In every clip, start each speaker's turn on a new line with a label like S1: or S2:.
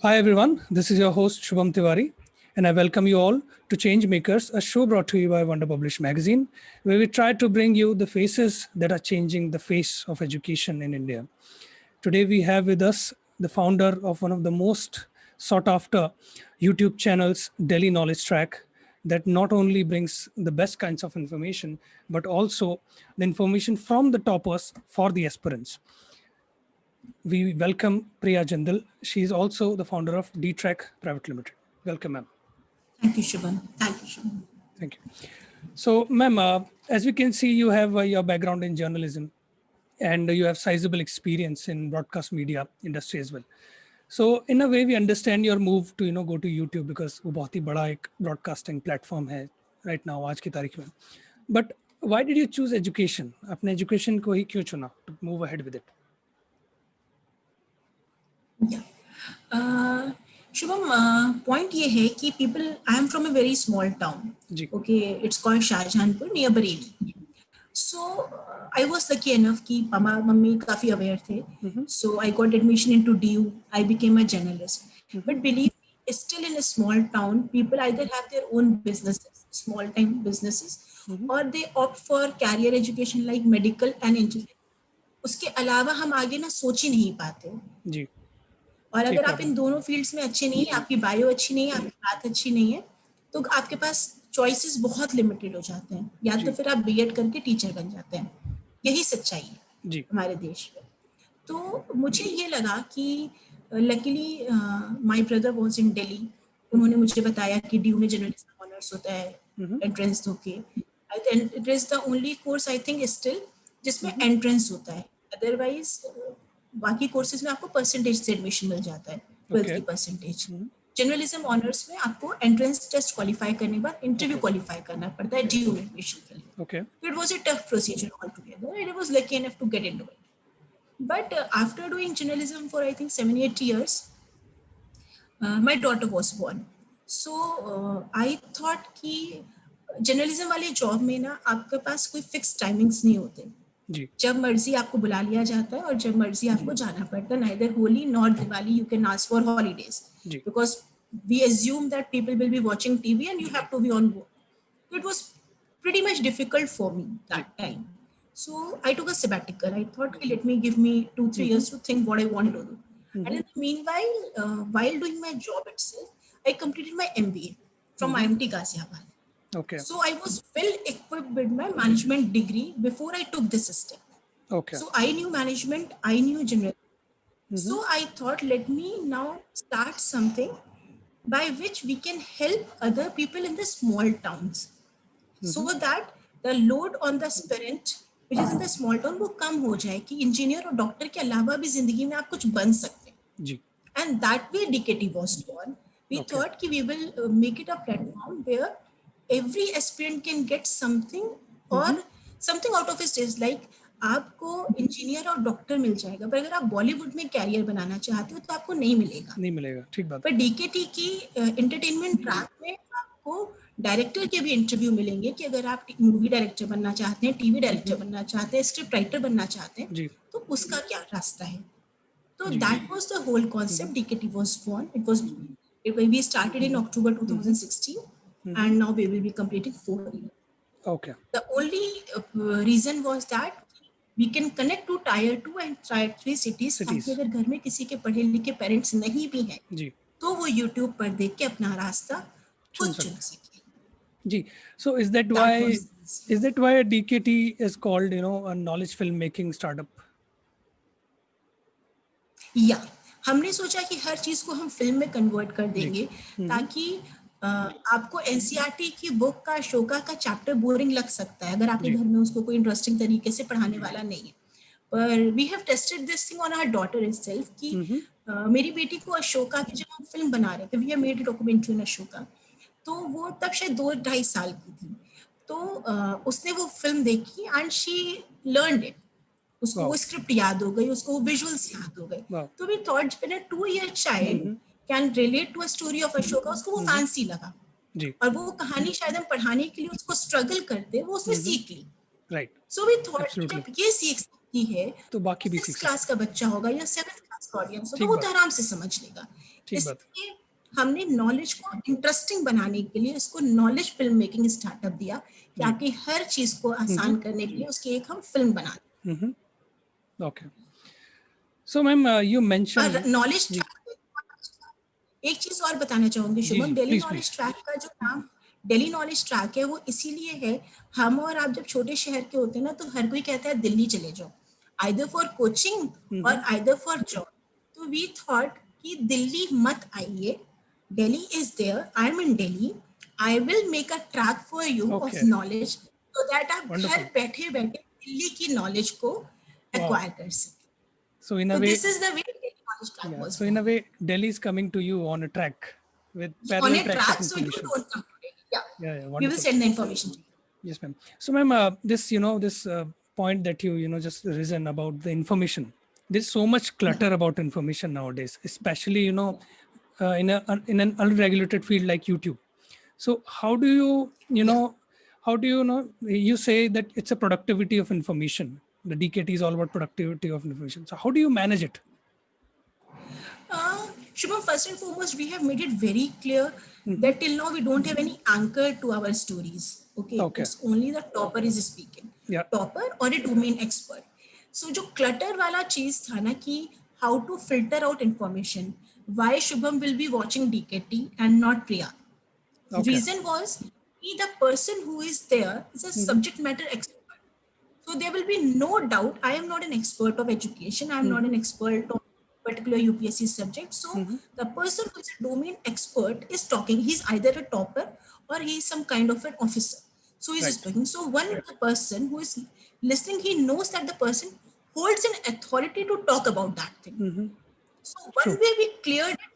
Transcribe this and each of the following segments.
S1: Hi everyone, this is your host Shubham Tiwari, and I welcome you all to Change Makers, a show brought to you by Wonder Publish magazine, where we try to bring you the faces that are changing the face of education in India. Today we have with us the founder of one of the most sought after YouTube channels, Delhi Knowledge Track, that not only brings the best kinds of information, but also the information from the toppers for the aspirants. We welcome Priya Jindal. She is also the founder of D-Track Private Limited. Welcome, ma'am.
S2: Thank you, Shubham.
S1: Thank you. So, ma'am, as we can see, you have your background in journalism and you have sizable experience in broadcast media industry as well. So, in a way, we understand your move to go to YouTube because वो बहुत ही बड़ा एक broadcasting platform है right now आज की तारीख में. But why did you choose education? अपने education को ही क्यों चुना to move ahead with it?
S2: Shubham, point ये है कि I am from a very small town. Okay, it's called Shahjahanpur near Bareilly. So I was lucky enough कि papa mummy काफी aware थे. So I got admission into DU. I became a journalist. But believe me, still in a small town, people either have their own businesses, small time businesses, or they opt for career education like medical and engineering. उसके अलावा हम आगे ना सोच ही नहीं पाते.
S1: जी.
S2: और अगर आप इन दोनों फील्ड्स में अच्छे नहीं है, आपकी बायो अच्छी नहीं है, आपकी बात अच्छी नहीं है, तो आपके पास चॉइसेस बहुत लिमिटेड हो जाते हैं. या तो फिर आप बीएड करके टीचर बन जाते हैं. यही सच्चाई है हमारे देश में. तो मुझे ये लगा कि luckily my brother was in Delhi. उन्होंने मुझे बताया कि ड्यू में जर्नलिज्म ऑनर्स होता है एंट्रेंस होके. It is the only course I think still जिसमें एंट्रेंस होता है. अदरवाइज बाकी कोर्सेज में आपको परसेंटेज से एडमिशन मिल जाता है, 12th की परसेंटेज. जर्नलिज्म ऑनर्स में आपको एंट्रेंस टेस्ट क्वालिफाई करने के बाद इंटरव्यू क्वालिफाई करना पड़ता है ड्यू एडमिशन के लिए. It was a tough procedure all together and I was lucky enough to get into it. But after doing journalism for I think 7-8 years, my daughter was born. So I thought कि journalism वाले job में ना आपके पास कोई fix timings नहीं होते. जब मर्जी आपको बुला लिया जाता है और जब मर्जी आपको जाना पड़ता है. Neither Holi nor Diwali you can ask for holidays because we assume that people will be watching TV and you have to be on board. It was pretty much difficult for me that time. So I took a sabbatical. I thought, let me give me 2-3 years to think what I want to do. And in the meanwhile, while doing my job itself, I completed my MBA from IMT Ghaziabad. Okay. So I was well equipped with my management degree before I took this step. Okay. So I knew management, I knew journalism. So I thought, let me now start something by which we can help other people in the small towns, so that the load on the aspirant which is in the small town वो कम हो जाए कि engineer और doctor के अलावा भी जिंदगी में आप कुछ बन सकते हैं. जी. And that way DKT was born. We thought कि we will make it a platform where every aspirant can get something or something out of his days. Like आपको इंजीनियर और डॉक्टर मिल जाएगा, पर अगर आप बॉलीवुड में कैरियर बनाना चाहते हो तो आपको नहीं मिलेगा. ठीक बात. पर DKT की एंटरटेनमेंट ट्रैक में आपको डायरेक्टर के भी इंटरव्यू मिलेंगे कि अगर आप मूवी डायरेक्टर बनना चाहते हैं, टीवी डायरेक्टर बनना चाहते हैं, स्क्रिप्ट राइटर बनना चाहते हैं, तो उसका क्या रास्ता है. तो that was the whole concept. DKT वाज born. We started in October 2016 and now we will be completing 4 years. Okay. The only reason was that we can connect to tier 2 and tier 3 cities. ताकि अगर घर में किसी के पढ़े लिखे parents नहीं भी हैं तो वो YouTube पर देख के अपना रास्ता खुद चुन सके.
S1: जी. So is that why DKT is called a knowledge filmmaking startup?
S2: हमने सोचा कि हर चीज को हम फिल्म में कन्वर्ट कर देंगे ताकि आपको एनसीईआरटी की बुक का शोका का चैप्टर बोरिंग लग सकता है अगर आपके घर में उसको कोई इंटरेस्टिंग तरीके से पढ़ाने वाला नहीं है. पर we have tested this thing on our daughter itself कि मेरी बेटी को अशोका की जब हम फिल्म बना रहे थे, we have made a documentary on Ashoka, तो वो तब शायद 2-2.5 साल की थी. तो उसने वो फिल्म देखी एंड शी लर्नड इट. उसको वो स्क्रिप्ट याद हो गई, उसको वो विजुअल्स याद हो गए. तो we thought when a 2-year child can relate to a story of Ashoka, उसको वो फैंसी लगा. और वो कहानी शायद हम पढ़ाने के लिए उसको स्ट्रगल करते वो उसमें सीख ली. राइट. सो वी थॉट जब ये सीख सकती है तो बाकी भी 6th क्लास का बच्चा होगा या 7th क्लास ऑडियंस हो तो
S1: ठीक
S2: वो
S1: बात,
S2: तो आराम से समझ लेगा।
S1: ठीक बात।
S2: इसलिए हमने नॉलेज को इंटरेस्टिंग बनाने के लिए इसको नॉलेज फिल्म मेकिंग स्टार्टअप दिया, कि
S1: जी।
S2: आपकी हर चीज को आसान करने के लिए उसकी एक हम फिल्म बना दें।
S1: Okay. So ma'am you mention,
S2: और नॉलेज
S1: जी
S2: एक चीज और बताना चाहूंगी
S1: जी जी,
S2: Shubham, daily
S1: please
S2: knowledge
S1: please.
S2: Track का जो नाम डेली नॉलेज ट्रैक है वो इसीलिए है, हम और आप जब छोटे शहर के होते हैं ना तो हर कोई कहता है दिल्ली चले जाओ, आइदर फॉर कोचिंग और आइदर फॉर जॉब। तो वी थॉट कि दिल्ली मत आइए, Delhi is there, I am in Delhi, I will make a track for you of
S1: okay,
S2: knowledge so that आप घर
S1: वंडरफुल।
S2: बैठे बैठे दिल्ली की नॉलेज को
S1: वाओ।
S2: एक्वायर कर सकें।
S1: सो इन अ
S2: तो
S1: way,
S2: this is the way daily knowledge track
S1: yeah,
S2: was
S1: so in a
S2: born,
S1: way Delhi is coming to you on a track with
S2: on
S1: parallel
S2: a
S1: tracks of
S2: track, so you
S1: information.
S2: don't come today. Yeah,
S1: Yeah, yeah,
S2: we will
S1: wonderful.
S2: send the information to you.
S1: Yes, ma'am. So, ma'am, this this point that you just risen about the information. There's so much
S2: Yeah,
S1: clutter about information nowadays, especially
S2: yeah.
S1: in an unregulated field like YouTube. So, how do
S2: Yeah.
S1: how do you say that it's a productivity of information? The DKT is all about productivity of information. So, how do you manage it?
S2: Shubham, first and foremost, we have made it very clear that till now we don't have any anchor to our stories. Okay,
S1: Okay.
S2: it's only the topper is speaking,
S1: Yeah.
S2: topper or a domain expert. So जो clutter वाला चीज था ना कि how to filter out information, why Shubham will be watching DKT and not Priya.
S1: Okay.
S2: Reason was the person who is there is a subject matter expert. So there will be no doubt. I am not an expert of education. I am not an expert of particular UPSC subject. So the person who is a domain expert is talking. He's either a topper or he is some kind of an officer. So he's
S1: Right.
S2: speaking. So one the person who is listening, he knows that the person holds an authority to talk about that thing. So one
S1: True.
S2: way we cleared it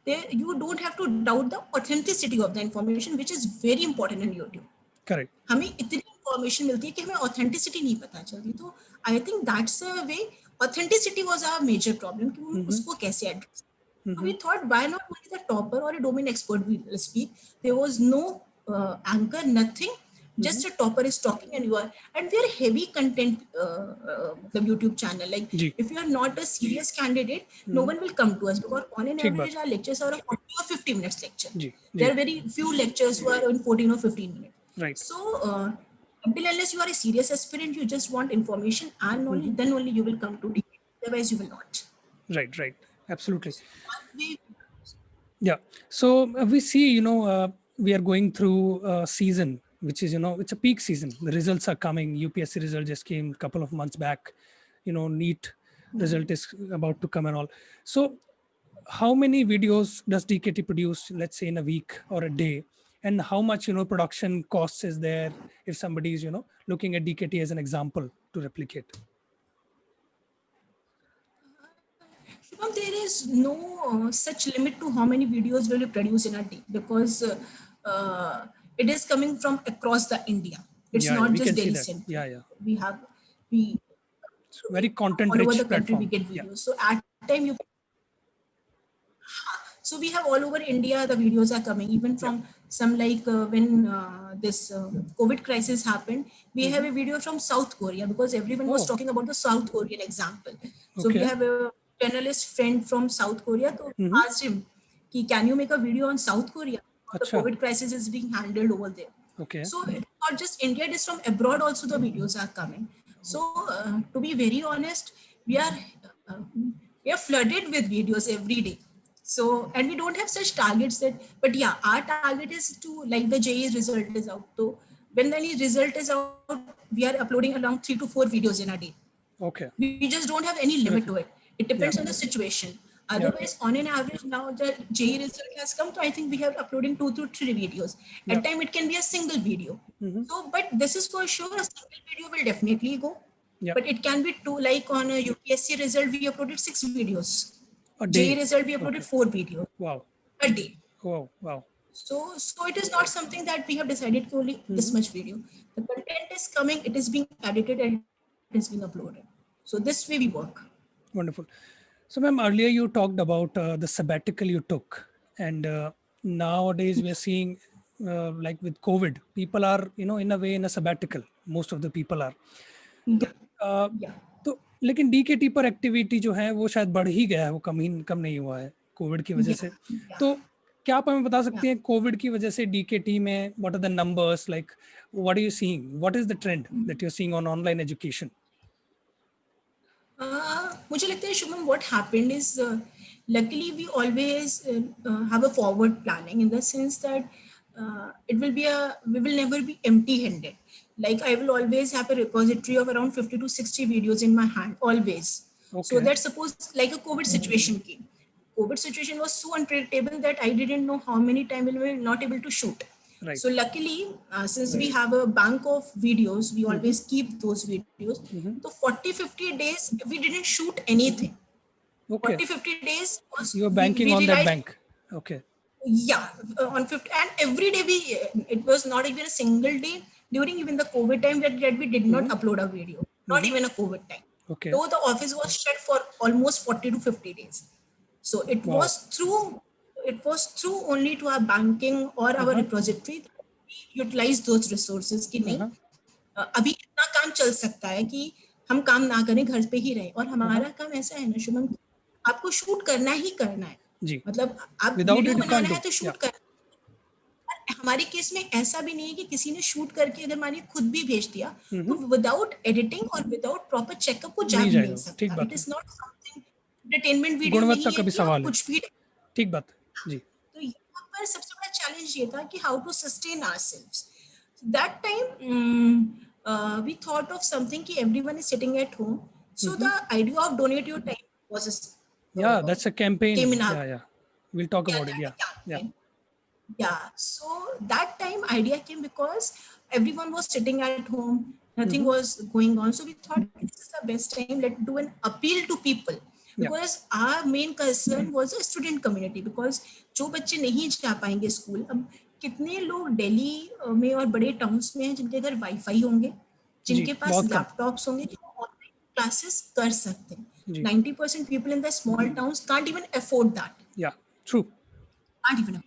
S2: that you don't have to doubt the authenticity of the information, which is very important in YouTube.
S1: Correct.
S2: हमें इतनी information मिलती है कि हमें authenticity नहीं पता चलती, तो I think that's a way authenticity was our major problem कि हम उसको कैसे address. So we thought, why not only the topper or a domain expert will speak? There was no anchor, nothing. Just a topper is talking, and you are, and we are heavy content. The YouTube channel, like
S1: जी
S2: if you are not a serious candidate, no one will come to us because on an
S1: ठीक बात।
S2: average our lectures are a 40 or 50 minutes lecture.
S1: जी
S2: There
S1: जी।
S2: are very few lectures who are in 14 or 15 minutes.
S1: Right.
S2: So, until unless you are a serious aspirant, you just want information and knowledge, then only you will come to DKT. Otherwise, you will not.
S1: Right. Right. Absolutely.
S2: So, one way,
S1: Yeah. So we see, we are going through a season, which is, it's a peak season. The results are coming. UPSC result just came a couple of months back. NEET result is about to come and all. So how many videos does DKT produce, let's say in a week or a day? And how much, production costs is there if somebody is, looking at DKT as an example to replicate?
S2: Shubham, there is no such limit to how many videos will you produce in a day because it is coming from across the India. It's
S1: Yeah,
S2: not
S1: we
S2: just
S1: can see
S2: Delhi
S1: that.
S2: centric.
S1: Yeah, yeah.
S2: We
S1: It's very content
S2: all over
S1: rich
S2: the country we
S1: platform.
S2: get
S1: Yeah.
S2: videos. So at time you so we have all over India the videos are coming even
S1: Yeah.
S2: from some like when this COVID crisis happened, we have a video from South Korea because everyone was
S1: Oh,
S2: talking about the South Korean example. So we
S1: okay.
S2: have a journalist friend from South Korea, so we asked him ki, can you make a video on South Korea, how the
S1: Acha.
S2: COVID crisis is being handled over there.
S1: Okay.
S2: So it's not just India, it is from abroad also the videos are coming. So to be very honest, we are uh, we are flooded with videos every day. So and we don't have such targets that, but yeah, our target is to like the JE result is out. So when the result is out, we are uploading around 3 to 4 videos in a day.
S1: Okay.
S2: We just don't have any limit to
S1: Terrific.
S2: it. It
S1: Yeah.
S2: depends on the situation.
S1: Yeah.
S2: Otherwise, on an average, now the JE result has come, so I think we have uploading 2 to 3 videos.
S1: Yeah.
S2: At time, it can be a single video. So, but this is for sure, a single video will definitely go.
S1: Yeah.
S2: But it can be two, like on a UPSC result, we uploaded 6 videos.
S1: A
S2: JE
S1: day.
S2: result, we uploaded
S1: Okay.
S2: 4 videos
S1: Wow.
S2: a day.
S1: Wow. Wow.
S2: So it is not something that we have decided to only this much video. The content is coming, it is being edited and it is being uploaded. So this way we work.
S1: Wonderful. So, ma'am, earlier you talked about the sabbatical you took, and nowadays we are seeing, like with COVID, people are, in a way, in a sabbatical. Most of the people are.
S2: Yeah.
S1: Uh,
S2: Yeah.
S1: so, लेकिन DKT पर activity जो है वो शायद बढ़ ही गया है, वो कम नहीं हुआ है कोविड की वजह से। तो क्या आप हमें बता सकती हैं कोविड की वजह से डीकेटी में what are the numbers, like what are you seeing, what is the trend that you are seeing on online education?
S2: मुझे लगता है Shubham, what happened is luckily we always have a forward planning in the sense that we will never be empty handed. Like I will always have a repository of around 50 to 60 videos in my hand always. So that suppose like a COVID situation came. COVID situation was so unpredictable that I didn't know how many time we were not able to shoot.
S1: Right.
S2: So luckily, since we have a bank of videos, we always keep those videos. So 40, 50 days, we didn't shoot anything.
S1: Okay.
S2: 40, 50 days.
S1: You're banking on that bank. Okay.
S2: Yeah, on 50, and every day it was not even a single day during even the COVID time that we did not upload a video, not even a COVID time.
S1: Okay.
S2: Though the office was shut for almost 40 to 50 days. So it was through only to our banking or our repository that we utilize those resources कि नहीं अभी इतना काम चल सकता है कि हम काम ना करें, घर पे ही रहे। और हमारा काम ऐसा है ना शुभम, आपको शूट करना ही करना है जी। मतलब आप वीडियो बनाना है तो शूट कर। हमारे केस में ऐसा भी नहीं है कि किसी ने शूट करके अगर मानिए खुद भी भेज दिया तो विदाउट एडिटिंग और विदाउट प्रॉपर चेकअप वो जा नहीं सकता। It is not something entertainment video नहीं है कि कुछ भी।
S1: ठीक बात जी।
S2: तो यहाँ पर सबसे बड़ा चैलेंज ये था कि how to sustain ourselves. That time we thought of something कि everyone is sitting at home, so the idea of donate your time was
S1: that's a campaign. Yeah, we'll talk about it.
S2: Yeah, so that time idea came because everyone was sitting at home, nothing was going on, so we thought this is the best time, let's do an appeal to people because our main concern was a student community because जो बच्चे नहीं जा पाएंगे school, अब कितने लोग दिल्ली में और बड़े टाउन्स में हैं जिनके घर वाईफाई होंगे, जिनके पास लैपटॉप्स होंगे, जो ऑनलाइन क्लासेस कर सकते हैं। 90% people in the small towns can't even afford that.
S1: Yeah, true.
S2: Can't even afford.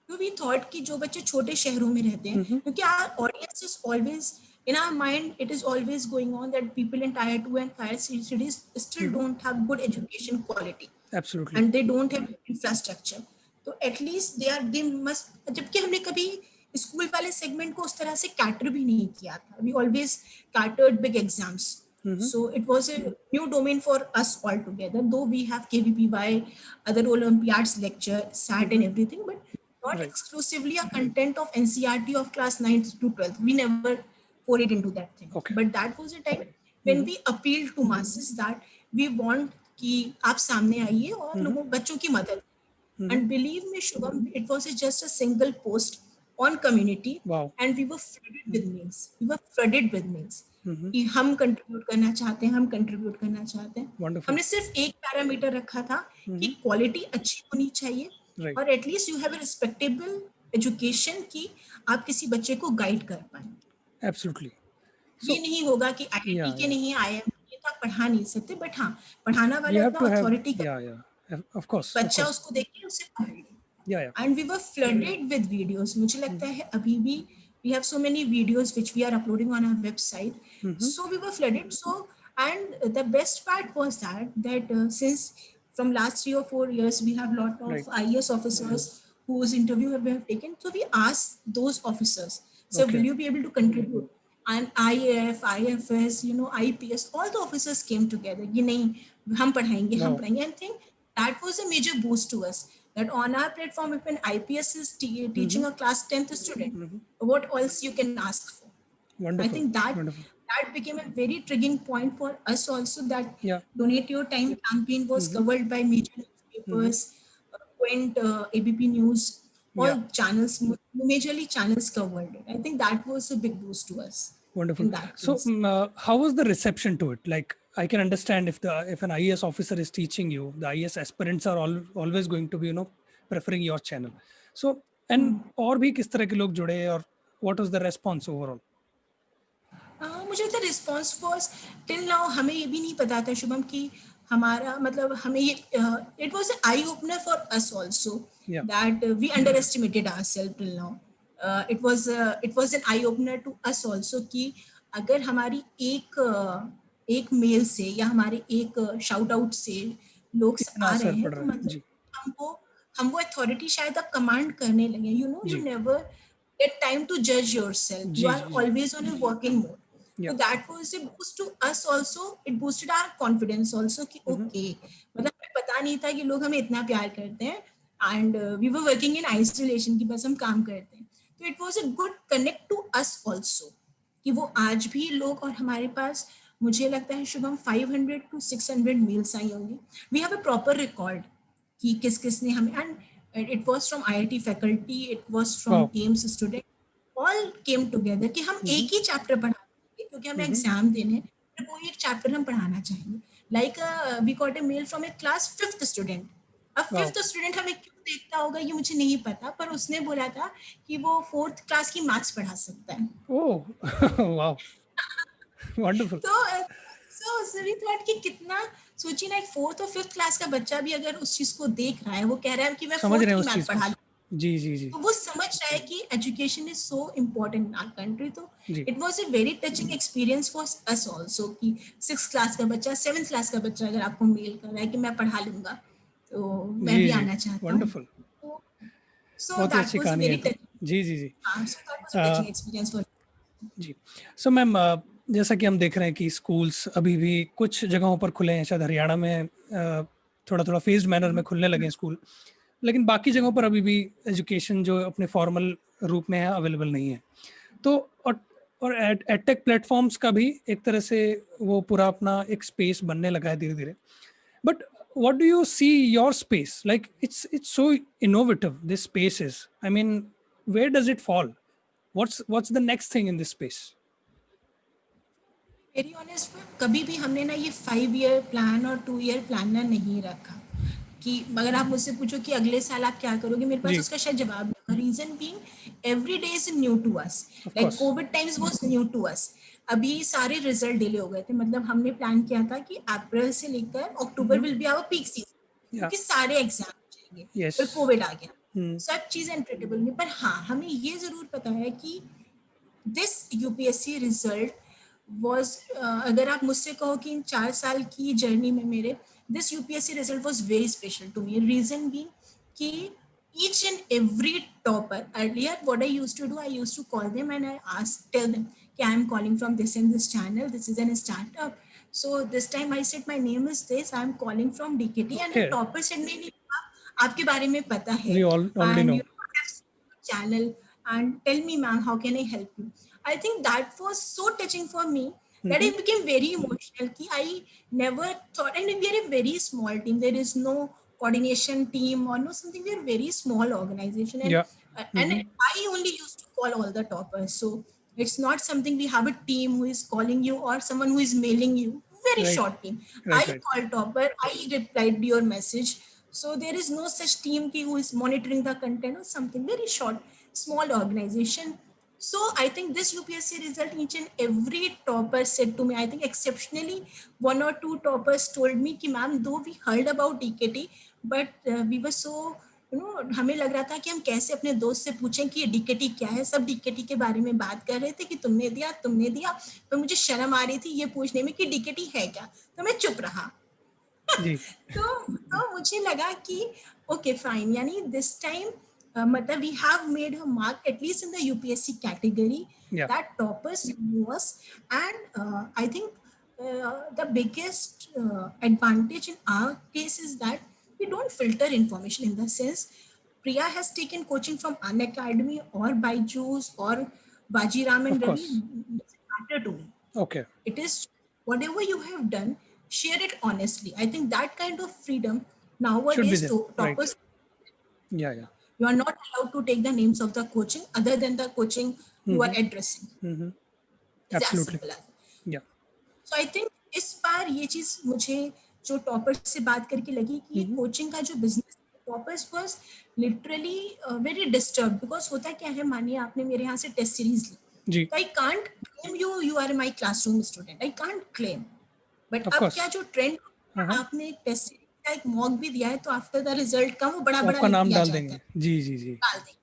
S2: So we thought कि जो बच्चे छोटे शहरों में रहते हैं, क्योंकि our audience is always in our mind, it is always going on that people in tier 2 and tier 3 cities still don't have good education quality.
S1: Absolutely.
S2: And they don't have infrastructure. तो at least they must, जबकि हमने कभी school वाले segment को उस तरह से cater भी नहीं किया था. We always catered big exams. So it was a new domain for us altogether, though we have KVPY, other Olympiads lecture, SAT and everything, but not exclusively a content of NCERT of class 9th to 12th. We never forayed into that thing. But that was a time when we appealed to masses that we want कि आप सामने आइए और लोगों बच्चों की मदद। And believe me, Shubham, it was just a single post on community, and we were flooded with mails. We were flooded with mails. कि हम कंट्रीब्यूट करना चाहते हैं, हम कंट्रीब्यूट करना चाहते हैं। हमने सिर्फ एक पैरामीटर रखा था कि क्वालिटी अच्छी होनी चाहिए और at least you have a respectable education कि आप किसी बच्चे को गाइड कर पाए।
S1: एब्सोल्युटली।
S2: ये नहीं होगा कि आईआईटी के नहीं IIM के तो आप पढ़ा नहीं सकते, बट हाँ पढ़ाना वाला अपना अथॉरिटी का
S1: of course
S2: बच्चा उसको देख के उसे पढ़ेगा। And we were flooded with videos. मुझे लगता है अभी भी we have so many videos which we are uploading on our website. So we were flooded. So, and the best part was that since from last 3 or 4 years we have lot of IAS officers whose interview we have taken. So we asked those officers, so will you be able to contribute? And IAF, IFS, IPS, all the officers came together. कि नहीं हम पढ़ाएंगे, हम पढ़ाएंगे. And I think that was a major boost to us. That on our platform, if an IPS is teaching a class 10th student, what else you can ask for?
S1: Wonderful.
S2: I think that became a very triggering point for us also, that Donate Your Time campaign was covered by major newspapers, Quint, ABP News, all channels, majorly channels covered it. I think that was a big boost to us.
S1: Wonderful. So how was the reception to it? Like, I can understand if an IAS officer is teaching you, the IAS aspirants are always going to be preferring your channel. So and और भी किस तरह के लोग जुड़े और what was the response overall?
S2: मुझे तो response was till now हमें ये भी नहीं पता था शुभम कि हमारा मतलब हमें ये it was an eye opener for us also that we underestimated ourselves till now. It was an eye opener to us also कि अगर हमारी एक मेल से या हमारे एक शाउट आउट से लोग
S1: इतना
S2: आ रहे
S1: असर
S2: हैं,
S1: पड़
S2: तो
S1: रहा है।
S2: मतलब
S1: जी
S2: हमको अथॉरिटी शायद अब कमांड करने लगे, यू
S1: जी
S2: नेवर गेट टाइम टू जज योरसेल्फ, यू
S1: जी
S2: आर
S1: जी जी
S2: always on a working mode.
S1: Yeah
S2: So that was a boost to us also. It boosted our confidence also कि okay, मतलब हमें पता नहीं था कि लोग हमें इतना प्यार करते हैं, and we were working in isolation कि बस हम काम करते हैं. तो it was a good connect to us also कि वो आज भी लोग, और हमारे पास मुझे लगता है शुभम 500 to 600 मेल्स आई होंगी. We have a proper record कि किस किस ने हमें, and it was from IIT faculty, it was from
S1: wow
S2: AIMS student, all came together कि हम एक ही चैप्टर पढ़ाएंगे क्योंकि हमें एग्जाम देने हैं, तो कोई एक चैप्टर हम पढ़ाना चाहेंगे. Like we got a mail from a class 5th student. अब
S1: वाओ
S2: 5th स्टूडेंट हमें क्यों देखता होगा ये मुझे नहीं पता, पर उसने बोला था कि वो 4th क्लास की मैथ्स पढ़ा सकता है.
S1: ओह वाओ वंडरफुल
S2: तो सो वी थॉट कि कितना, सोचिए ना, एक 4th और 5th क्लास का बच्चा भी अगर उस चीज को देख रहा है, वो कह रहा है कि मैं
S1: समझ
S2: 4th
S1: रहे हैं
S2: की
S1: उस
S2: मैथ
S1: चीज को
S2: पढ़ा,
S1: जी जी जी
S2: तो वो समझ रहा है कि education is so important in our country. तो
S1: जी
S2: it was a very touching experience for us also कि 6th क्लास का बच्चा, 7th क्लास का बच्चा अगर आपको मेल कर रहा है कि मैं पढ़ा लूंगा, तो मैं
S1: जी
S2: भी
S1: जी
S2: आना चाहता हूँ.
S1: वंडरफुल
S2: तो सो
S1: बहुत ही
S2: दैट
S1: अच्छी
S2: वाज अ
S1: कहानी है
S2: वेरी
S1: तो
S2: टचिंग.
S1: जी जी जी
S2: हाँ, so that was a
S1: uh,
S2: touching experience for.
S1: जी सो मैम जैसा कि हम देख रहे हैं कि स्कूल्स अभी भी कुछ जगहों पर खुले हैं, शायद हरियाणा में थोड़ा थोड़ा फेज्ड मैनर में खुलने लगे हैं स्कूल, लेकिन बाकी जगहों पर अभी भी एजुकेशन जो अपने फॉर्मल रूप में है अवेलेबल नहीं है. तो और एडटेक प्लेटफॉर्म्स का भी एक तरह से वो पूरा अपना एक स्पेस बनने लगा है धीरे धीरे. But what do you see your space like? It's so innovative, this space is, I mean, where does it fall? What's the next thing in this space?
S2: Very honest, कभी भी हमने ना ये 5 ईयर प्लान और 2 year plan ना नहीं रखा कि अगर आप मुझसे पूछो कि अगले साल आप क्या करोगे, मेरे पास
S1: जी
S2: उसका शायद जवाब नहीं. Reason being every day is new to us.
S1: of
S2: like
S1: course
S2: Covid times was new to us. अभी सारे रिजल्ट डिले हो गए थे, मतलब हमने प्लान किया था कि अप्रैल से लेकर October will be our peak season,
S1: yeah
S2: क्योंकि सारे एग्जाम हो जाएंगे. फिर
S1: yes
S2: कोविड आ गया, सब चीजें अनप्रेडिक्टेबल नहीं. पर हाँ, हमें ये जरूर पता है कि दिस यूपीएससी रिजल्ट वॉज, अगर आप मुझसे कहो कि इन 4 साल की जर्नी में मेरे, this UPSC result was very special to me. Reason भी कि each and every topper, earlier what I used to do, I used to call them and I tell them कि I am calling from this and this channel, this is an startup, so this time I said my name is this, I am calling from DKT. And the
S1: okay
S2: topper said नहीं नहीं, आपके बारे में पता है,
S1: we all already
S2: and
S1: know
S2: you have channel, and tell me ma'am how can I help you. I think that was so touching for me that I became very emotional ki I never thought, and we are a very small team, there is no coordination team or no something, we are very small organization,
S1: yeah
S2: and I only used to call all the toppers. So it's not something we have a team who is calling you or someone who is mailing you. Very
S1: right
S2: short team. I
S1: right
S2: called topper, I replied to your message. So there is no such team who is monitoring the content or something. Very short, small organization. So I think this UPSC result, each and every topper said to me, I think exceptionally, 1 or 2 toppers told me कि ma'am, though we heard about DKT, but we were so, हमें लग रहा था कि हम कैसे अपने दोस्त से पूछें कि ये डीकेटी क्या है. सब डीकेटी के बारे में बात कर रहे थे कि तुमने दिया, पर मुझे शर्म आ रही थी ये पूछने में कि डीकेटी है क्या, तो मैं चुप रहा.
S1: जी
S2: तो मुझे लगा कि ओके फाइन, यानी दिस टाइम मतलब we have made a mark at least in the UPSC category,
S1: yeah
S2: that toppers knew us. And I think the biggest advantage in our case is that we don't filter information, in the sense Priya has taken coaching from Unacademy or Byju's or Vajiram
S1: of
S2: and Ravi,
S1: course
S2: doesn't matter to me.
S1: okay
S2: It is whatever you have done, share it honestly. I think that kind of freedom
S1: should be
S2: nowadays
S1: there right
S2: toppers,
S1: yeah
S2: you are not allowed to take the names of the coaching other than the coaching you are addressing. It's as
S1: absolutely
S2: simple as that.
S1: yeah
S2: So I think इस बार ये चीज मुझे जो toppers से बात करके लगी कि ये कोचिंग का जो business, toppers was literally very disturb. Because होता क्या है, मानिए आपने मेरे यहाँ से टेस्ट सीरीज ली,
S1: जी
S2: तो I can't claim you are my classroom student, I can't claim. But
S1: of
S2: अब
S1: course
S2: क्या जो ट्रेंड,
S1: हाँ
S2: आपने एक टेस्ट सीरीज का एक मॉक भी दिया है, तो आफ्टर द रिजल्ट का वो बड़ा
S1: वो
S2: बड़ा
S1: आपका
S2: लिख
S1: नाम
S2: दिया
S1: डाल
S2: जाता
S1: देंगे
S2: है,
S1: जी जी जी
S2: डाल दें.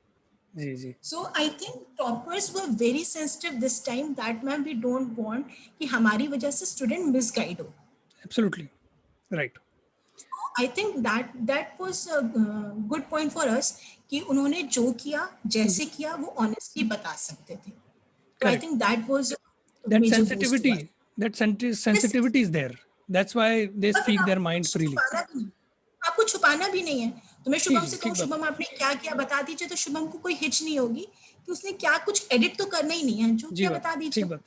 S1: जी जी
S2: So I think toppers were very sensitive this time that ma'am we don't want कि हमारी वजह से student misguide हो.
S1: Absolutely right
S2: I think that was a good point for us कि उन्होंने जो किया जैसे किया वो honestly बता सकते थे. So I
S1: correct
S2: think that was a
S1: that
S2: major boost to
S1: sensitivity
S2: us.
S1: that
S2: Yes,
S1: sensitivity is there, that's why they
S2: और फिर
S1: speak their
S2: आपको
S1: mind
S2: कुछ
S1: freely.
S2: छुपाना भी नहीं, आपको छुपाना भी नहीं है. तो मैं
S1: जी
S2: शुभम
S1: जी
S2: से कहूँ
S1: ठीक बात
S2: शुभम आपने क्या किया बता दीजिए, तो शुभम को कोई हिच नहीं होगी कि उसने क्या कुछ एडिट तो करना ही नहीं है, जो
S1: जी
S2: क्या
S1: बात
S2: बता
S1: ठीक
S2: दीजिए.
S1: बात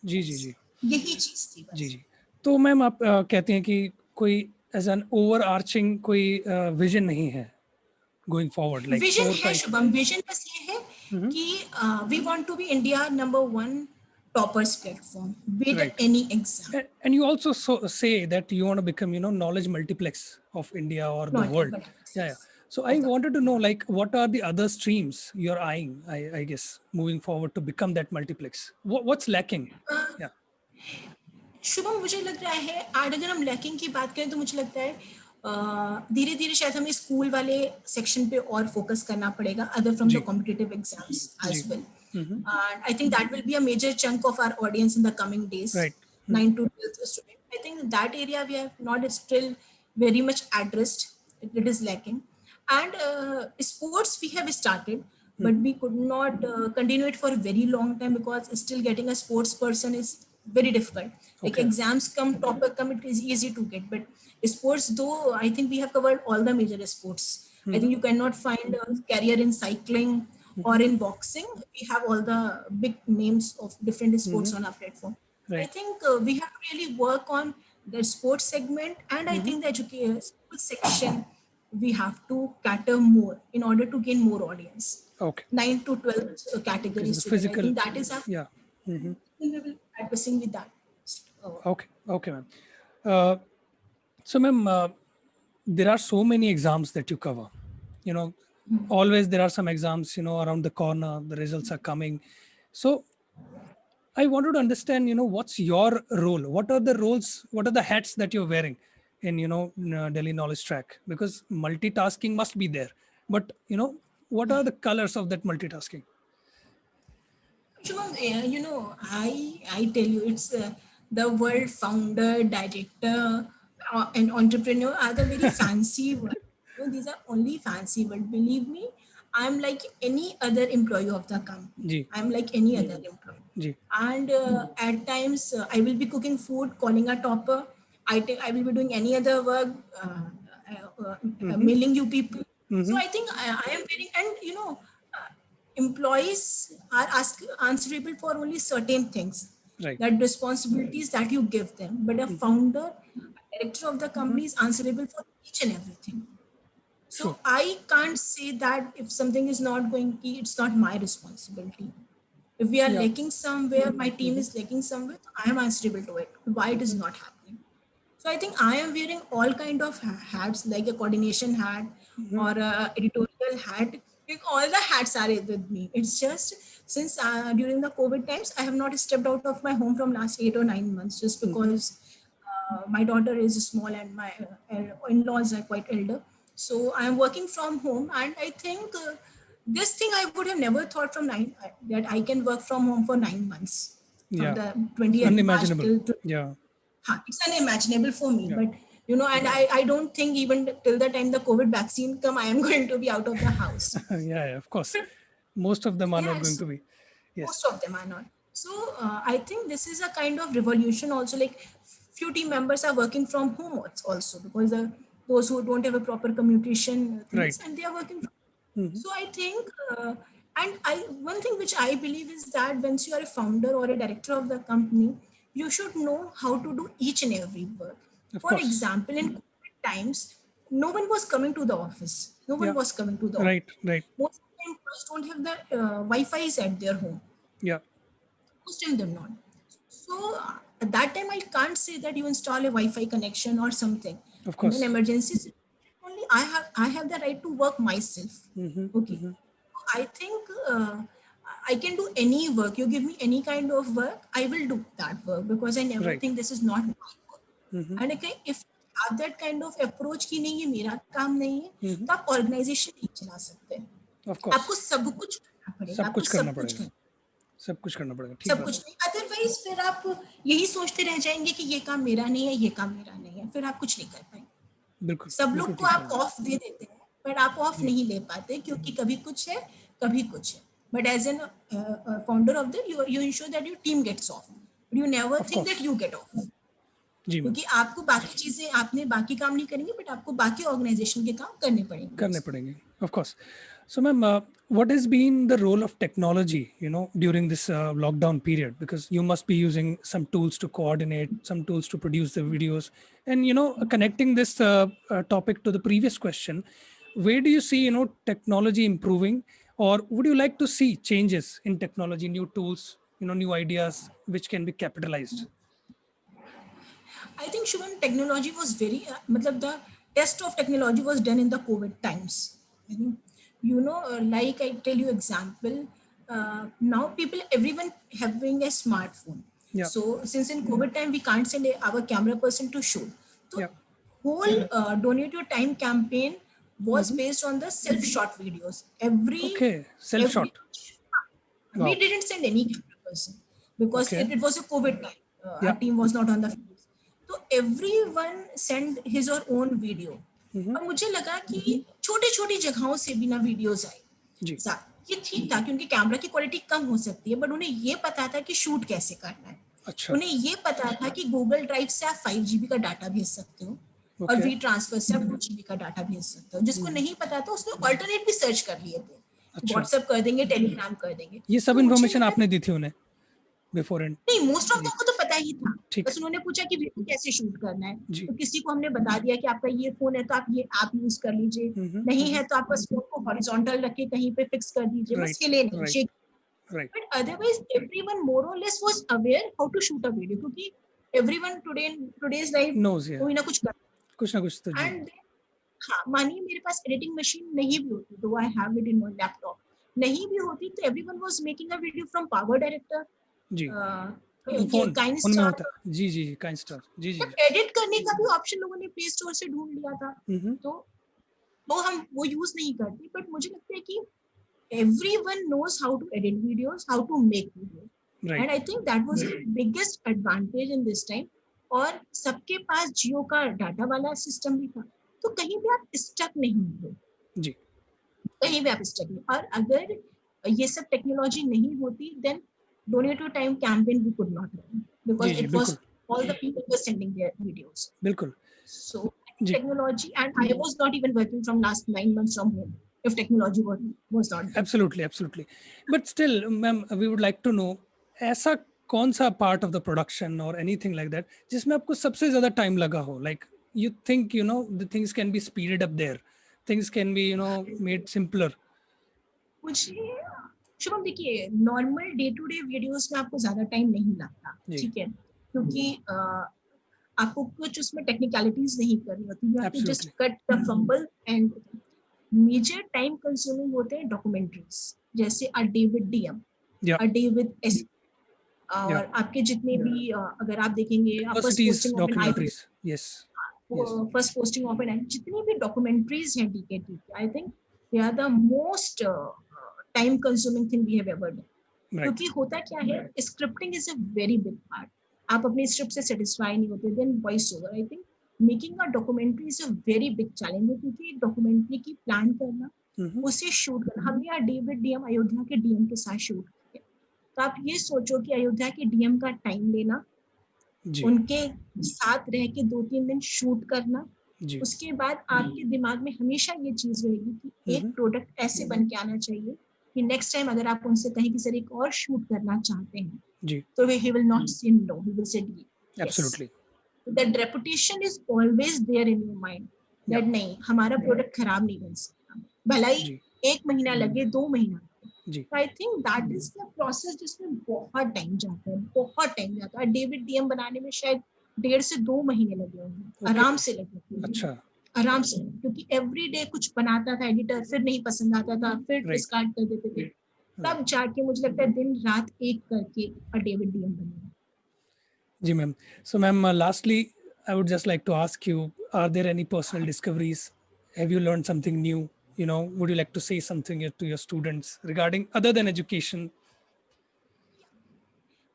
S1: जी जी जी
S2: यही चीज थी
S1: जी
S2: बस.
S1: जी तो मैम आप कहते हैं कि कोई एज एन ओवर आर्चिंग कोई विजन नहीं है going forward like
S2: vision
S1: four
S2: है
S1: फाइव
S2: शुभम, विजन बस ये है कि we want to be India number 1 toppers platform be it
S1: right
S2: any exam.
S1: and you also say that you want to become knowledge multiplex of India or the
S2: Not
S1: world.
S2: but
S1: Yeah, yeah.
S2: yes,
S1: So I
S2: of the
S1: wanted to know like what are the other streams you're eyeing, I guess, moving forward to become that multiplex. What's lacking? Yeah.
S2: Shubham मुझे लग रहा है आज अगर हम lacking की बात करें तो मुझे लगता है धीरे धीरे शायद हमें स्कूल वाले सेक्शन पे और फोकस करना पड़ेगा अदर फ्रॉम द
S1: जी
S2: कॉम्पिटिटिव एग्जाम्स
S1: जी
S2: as well. And I think that will be a major chunk of our audience in the coming days,
S1: right
S2: 9 to 12 student. I think that area we have not still very much addressed. It is lacking. And sports we have started, but we could not continue it for a very long time because still getting a sports person is very difficult. Like
S1: okay
S2: exams come, topper come, it is easy to get. But sports, though, I think we have covered all the major sports. I think you cannot find a career in cycling or in boxing. We have all the big names of different sports on our platform. I
S1: right
S2: think we have to really work on the sports segment, and I think the education school section we have to cater more in order to gain more audience.
S1: okay
S2: 9 to 12 category
S1: because the
S2: student. I
S1: physical
S2: think that is our
S1: yeah
S2: we will be addressing with that.
S1: okay okay ma'am uh, so ma'am there are so many exams that you cover, you know always there are some exams around the corner, the results are coming. So I wanted to understand, what's your role? What are the roles? What are the hats that you're wearing in, Delhi Knowledge Track? Because multitasking must be there. But, what are the colors of that multitasking?
S2: Shubham, I tell you, it's the word founder, director, and entrepreneur are the very fancy words. These are only fancy words. Believe me, I'm like any other employee of the company.
S1: Ji,
S2: I'm like any other employee.
S1: ji.
S2: And at times, I will be cooking food, calling a topper. I will be doing any other work, mailing you people. So I think I am very, and employees are answerable for only certain things,
S1: Right.
S2: that responsibilities that you give them, but a founder, a director of the company is answerable for each and everything.
S1: Sure.
S2: So I can't say that if something is not going, it's not my responsibility. If we are
S1: Yeah.
S2: lacking somewhere, my team is lacking somewhere, I am answerable to it, why it is not happening. So I think I am wearing all kind of hats, like a coordination hat or a editorial hat. Like all the hats are with me. It's just since during the COVID times, I have not stepped out of my home from last 8 or 9 months, just because my daughter is small and my in-laws are quite elder. So I am working from home, and I think this thing I would have never thought from that I can work from home for 9 months from
S1: Yeah.
S2: the
S1: It's
S2: 20th March
S1: unimaginable.
S2: till
S1: Yeah.
S2: it's unimaginable for me.
S1: Yeah.
S2: But and I don't think even till the time the COVID vaccine come, I am going to be out of the house.
S1: Yeah, of course. Most of them are not going
S2: Yes,
S1: to be. Yes.
S2: most of them are not. So I think this is a kind of revolution also. Like few team members are working from home also, because those who don't have a proper commutation things,
S1: Right.
S2: and they are working from. So I think, and I one thing which I believe is that once you are a founder or a director of the company, you should know how to do each and every work.
S1: Of
S2: For
S1: course.
S2: example, in COVID times, no one was coming to the office. No one
S1: Yeah.
S2: was coming to the office.
S1: Right. Right.
S2: Most of the employees don't have the Wi-Fi's at their home.
S1: Yeah.
S2: Most of them not. So at that time, I can't say that you install a Wi-Fi connection or something.
S1: Of
S2: In an
S1: course.
S2: emergency situation, only I have the right to work myself. Okay. I think I can do any work. You give me any kind of work, I will do that work, because I never
S1: Right.
S2: think this is not my work. And okay, if you have that kind of approach कि नहीं ये मेरा काम नहीं है, तो आप organization नहीं चला सकते.
S1: ऑफ कोर्स,
S2: आपको सब कुछ करना पड़ेगा,
S1: सब
S2: आपको
S1: कुछ करना
S2: सब कुछ
S1: पड़ेगा, सब कुछ करना पड़ेगा, ठीक
S2: सब
S1: बात
S2: कुछ
S1: है।
S2: नहीं, अदरवाइज फिर आप यही सोचते रह जाएंगे कि ये काम मेरा नहीं है, ये काम मेरा नहीं है, फिर आप कुछ नहीं कर पाएंगे।
S1: बिल्कुल,
S2: सब लोग
S1: बिल्कुल
S2: को
S1: ठीक
S2: आप
S1: कहा।
S2: ऑफ दे देते हैं, बट आप ऑफ
S1: जी,
S2: नहीं ले पाते, क्योंकि कभी कुछ है, कभी कुछ है। But as an founder of the, you ensure that your team gets of, you never
S1: of
S2: think
S1: course.
S2: That you get of,
S1: जी मैम,
S2: क्योंकि आपको बाकी चीजें, आपने बाकी काम नहीं करेंगे, बट आपको बाकी ऑर्गेनाइजेशन के काम करने पड़ेंगे
S1: करने
S2: उसमें।
S1: पड़ेंगे, of course. So ma'am, what has been the role of technology, during this lockdown period? Because you must be using some tools to coordinate, some tools to produce the videos, and connecting this topic to the previous question, where do you see technology improving, or would you like to see changes in technology, new tools, new ideas which can be capitalized?
S2: I think Shubham, technology was very, matlab the test of technology was done in the COVID times. I think, like I tell you example, now people, everyone having a smartphone.
S1: Yeah,
S2: So since in COVID time we can't send our camera person to shoot, so
S1: yeah.
S2: whole Donate Your Time campaign was
S1: Hmm.
S2: based on the self shot videos. Every
S1: Okay, self shot.
S2: we
S1: Wow.
S2: didn't send any camera person because
S1: Okay.
S2: it was a COVID time. Our
S1: Yeah.
S2: team was not on the field. तो everyone send his or own video.
S1: Hmm.
S2: और मुझे लगा कि छोटी छोटी जगहों से भी ना वीडियोस आई।
S1: जी।
S2: ये ठीक था क्योंकि कैमरा की क्वालिटी कम हो सकती है, बट उन्हें ये पता था कि शूट कैसे करना है।
S1: अच्छा।
S2: उन्हें ये पता था कि गूगल ड्राइव से आप 5 GB का डाटा भेज सकते हो और
S1: ओके।
S2: वी ट्रांसफर से आप 2 GB का डाटा भेज सकते हो। जिसको नहीं पता था उसने ऑल्टरनेट भी सर्च कर लिए थे,
S1: अच्छा,
S2: व्हाट्सएप कर देंगे, टेलीग्राम कर देंगे।
S1: ये सब
S2: तो मुझे
S1: इन्फॉर्मेशन
S2: लगा
S1: आपने दी थी उन्हें बिफोर एंड?
S2: नहीं, मोस्ट ऑफ
S1: जी,
S2: को तो पता ही था।
S1: ठीक
S2: बस
S1: है।
S2: उन्होंने पूछा कि वीडियो कैसे शूट करना है,
S1: जी।
S2: तो किसी को हमने बता दिया कि आपका ये फोन है तो आप ये ऐप यूज कर लीजिए, नहीं है तो आप बस फोन को हॉरिजॉन्टल रख के कहीं पे फिक्स कर दीजिए, बस
S1: राइट,
S2: हिले नहीं,
S1: right,
S2: shake.
S1: Right.
S2: But otherwise everyone more और less was aware how to shoot a video, क्योंकि एवरीवन टुडेज लाइफ
S1: नोज, या
S2: कोई ना कुछ कर।
S1: कुछ ना कुछ तो। जी,
S2: एंड हाँ, मानिए मेरे पास एडिटिंग मशीन नहीं भी होती, तो I have it in my laptop, नहीं भी होती तो everyone was making a video from power director,
S1: जी।
S2: ये
S1: फोन फोन में
S2: काइनस्टार।
S1: होता है। जी, जी, जी, काइंड स्टार। जी, जी,
S2: बट
S1: जी।
S2: एडिट करने का भी ऑप्शन लोगों ने प्ले स्टोर से ढूंढ लिया था,
S1: हम्म।
S2: तो हम वो यूज नहीं करते। बट मुझे लगता है कि everyone knows how to edit videos, how to make videos,
S1: right.
S2: and I think that was the biggest advantage in this time. और सबके पास जियो का डाटा वाला सिस्टम भी था, तो कहीं भी आप स्टक नहीं हुए,
S1: जी,
S2: कहीं भी आप स्टक नहीं। और अगर ये सब टेक्नोलॉजी नहीं होती, then donate your time campaign we could not run,
S1: जी,
S2: बिकॉज
S1: जी,
S2: इट वाज
S1: बिल्कुल,
S2: all the people were sending their videos.
S1: बिल्कुल।
S2: So
S1: जी,
S2: technology, and I was not even working from last 9 months from home if technology was not there.
S1: Absolutely, absolutely. But still ma'am, we would like to know, ऐसा कौन सा part of the production और anything like that जिसमें आपको सबसे ज्यादा time लगा हो? Like you think the things can be speeded up there, things can be made simpler.
S2: मुझे शुभम, देखिए normal day to day videos में आपको ज्यादा टाइम नहीं लगता,
S1: जी,
S2: ठीक है, क्योंकि आपको कुछ उसमें टेक्निकलिटीज नहीं करनी होती, you have to just
S1: absolutely.
S2: Cut the fumble. And major time consuming होते हैं डॉक्यूमेंट्रीज, जैसे अ डे विद डीएम,
S1: या,
S2: अ डे विद एस,
S1: या,
S2: और आपके जितने भी अगर आप देखेंगे first
S1: universities
S2: posting of an I,
S1: documentaries. Yes, yes.
S2: First posting of an, जितनी भी डॉक्यूमेंट्रीज हैं DKT, I think they are the most time consuming thing we have ever done.
S1: Right.
S2: क्योंकि होता क्या है, scripting is a very big part. आप अपनी script से सेटिस्फाई नहीं होते, then voice over. I think making a documentary is a very big challenge है, क्योंकि एक डॉक्यूमेंट्री की प्लान करना, उसे शूट करना, हमने यहाँ डेविड डीएम, अयोध्या के डीएम के साथ शूट किया, तो आप ये सोचो कि अयोध्या के डीएम का टाइम लेना,
S1: जी,
S2: उनके साथ रह के 2-3 दिन शूट करना,
S1: जी।
S2: उसके बाद आपके दिमाग में हमेशा ये चीज रहेगी कि एक प्रोडक्ट ऐसे बन के आना चाहिए कि नेक्स्ट टाइम अगर आप उनसे कहीं कि सर एक और शूट करना चाहते हैं,
S1: जी,
S2: तो he will not say no, he will say yes.
S1: Absolutely.
S2: That reputation is always there in your mind,
S1: या,
S2: that नहीं, हमारा प्रोडक्ट खराब नहीं बन सकता, भला ही
S1: जी,
S2: 1 महीना लगे, 2 महीना लगे।
S1: जी,
S2: I think that is the process जिसमें बहुत टाइम जाता है, बहुत टाइम जाता है। डेविड डीएम बनाने में शायद 1.5 से 2 महीने लगे होंगे,
S1: ओके।
S2: आराम से लगे होंगे,
S1: अच्छा,
S2: आराम से, क्योंकि एवरी डे कुछ बनाता था एडिटर, फिर नहीं पसंद आता था, फिर
S1: राइट,
S2: डिस्कार्ड कर देते थे, तब जाके मुझे लगता है दिन रात एक करके डेविड डीएम बने।
S1: जी ma'am. So ma'am, lastly, I would just like to ask you, are there any personal discoveries? Have you learned something new would you like to say something to your students regarding other than education?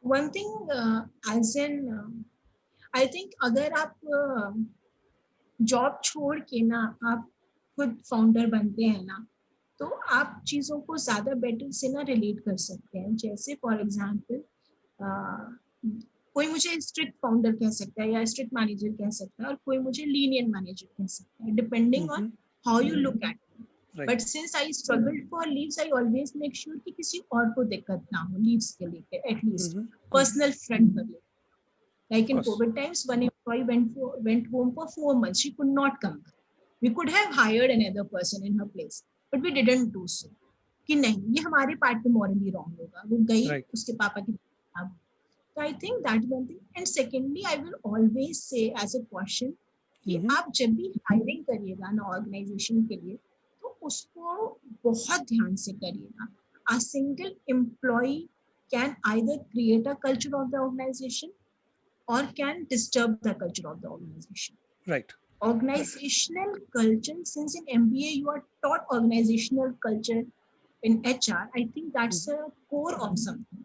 S2: One thing, as in, I think अगर आप job छोड़ के ना आप खुद founder बनते हैं ना, तो आप चीज़ों को ज़्यादा बेटर से ना रिलेट कर सकते हैं. जैसे फॉर एग्जांपल कोई मुझे स्ट्रिक्ट फाउंडर कह सकता है या स्ट्रिक्ट मैनेजर कह सकता है, और कोई मुझे लीनियंट मैनेजर कह सकता है, depending on how you look at. But since I struggled for leaves, I always make sure कि किसी और को दिक्कत ना हो लीव्स के लेके, एटलीस्ट पर्सनल फ्रंट पर लेके. Like in COVID times, one employee went home for 4 months. She could not come back. We could have hired another person in her place, but we didn't do so. कि नहीं, ये हमारे part पे morally wrong होगा. वो गई उसके पापा की. So I think that one thing. And secondly, I will always say as a caution कि आप जब भी hiring करिएगा ना organization के लिए, तो उसको बहुत ध्यान से करिएगा. A single employee can either create a culture of the organization or can disturb the culture of the organization.
S1: Right.
S2: Organizational culture, since in MBA you are taught organizational culture in HR, I think that's a core of something.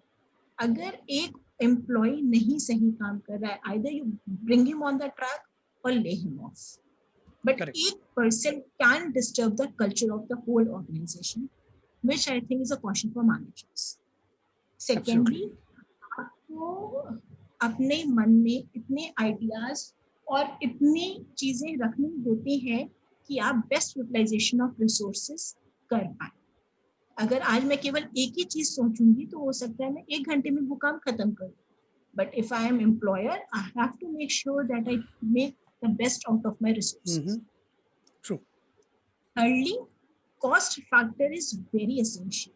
S2: अगर एक employee नहीं सही काम कर रहा है, either you bring him on the track or lay him off. But
S1: Correct.
S2: एक person can disturb the culture of the whole organization, which I think is a caution for managers. Secondly, आपको अपने मन में इतने ideas और इतनी चीजें रखनी होती हैं कि आप बेस्ट यूटिलाइजेशन ऑफ रिसोर्सेज कर पाए. अगर आज मैं केवल एक ही चीज सोचूंगी तो हो सकता है मैं 1 घंटे में वो काम खत्म करूं. But if I am employer, I have to make sure that I make the best out of my resources.
S1: True.
S2: Thirdly, cost factor is very essential.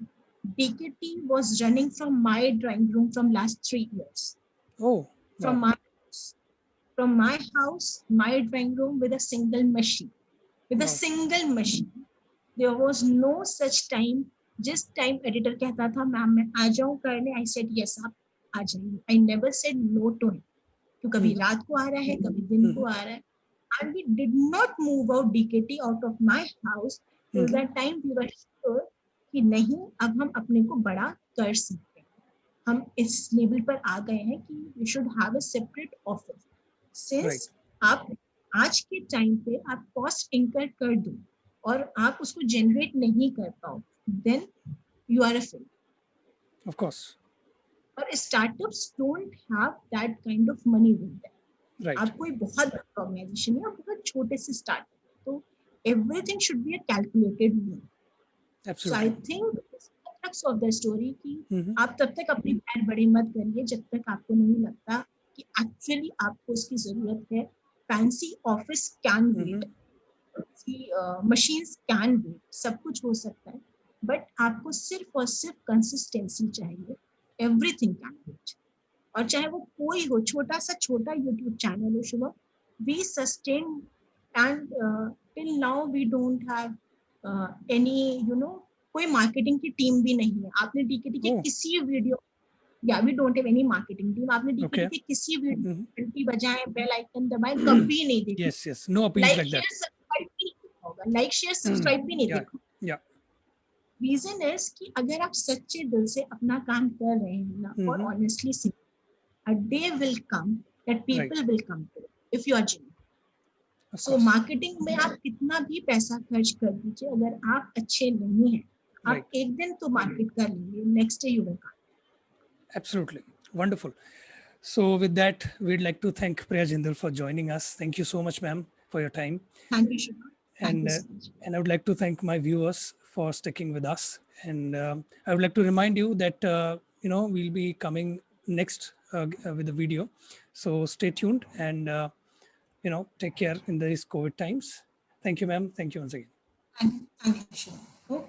S2: DKT was running from my drawing room from last 3 years.
S1: Oh.
S2: From my house, my drawing room with a single machine. With a single machine. There was no such time. जिस time editor कहता था ma'am मैं आ जाऊं करने, I said yes आप आ जाइए. I never said no to him. तो कभी रात को आ रहा है, कभी दिन को आ रहा है. And we did not move out DKT out of my house till that time we were sure कि नहीं अब हम अपने को बड़ा कर सकते. हम इस लेवल पर आ गए हैं कि we should have a separate office. Since आप आज के टाइम पे आप कॉस्ट इंकर कर दो और आप उसको जनरेट नहीं कर पाओ, then you are a failure.
S1: Of course.
S2: और startups don't have that kind of money with them.
S1: Right.
S2: आप कोई बहुत बड़ा ऑर्गेनाइजेशन है, बहुत छोटे से स्टार्टअप, तो everything should be a calculated move.
S1: Absolutely.
S2: So I think crux of the story कि आप तब तक अपने पैर बड़े मत करिए जब तक आपको नहीं लगता कि एक्चुअली आपको उसकी जरूरत है. Fancy office can wait, machines can wait, सब कुछ हो सकता है, बट आपको सिर्फ और सिर्फ कंसिस्टेंसी चाहिए. Everything can wait. और चाहे वो कोई हो, छोटा यूट्यूब चैनल हो. Shubham, we sustain and till now we don't have any कोई मार्केटिंग की टीम भी नहीं है. आपने डीकेटी के किसी वीडियो, या we don't have any marketing team, आपने डीकेटी के किसी वीडियो घंटी बजाएं, बेल आइकन दबाएं, कभी नहीं देखा.
S1: Yes, no appeals like that.
S2: Subscribe भी नहीं देखा होगा, लाइक शेयर सब्सक्राइब भी नहीं देखा. रीजन इज कि अगर आप सच्चे दिल से अपना काम कर रहे हैं ना, और honestly see, a day will come that people will come to it if you are genuine. So marketing में आप कितना भी पैसा खर्च कर दीजिए, अगर आप अच्छे नहीं हैं, आप एक दिन तो मार्केट कर लेंगे, next day you will come.
S1: Absolutely. Wonderful. So with that, we'd like to thank Priya Jindal for joining us. Thank you so much, ma'am, for your time.
S2: Thank you, Shubham.
S1: And I would like to thank my viewers for sticking with us. And I would like to remind you that, we'll be coming next with a video. So stay tuned and, take care in these COVID times. Thank you, ma'am. Thank you once again.
S2: Thank you, Shubham.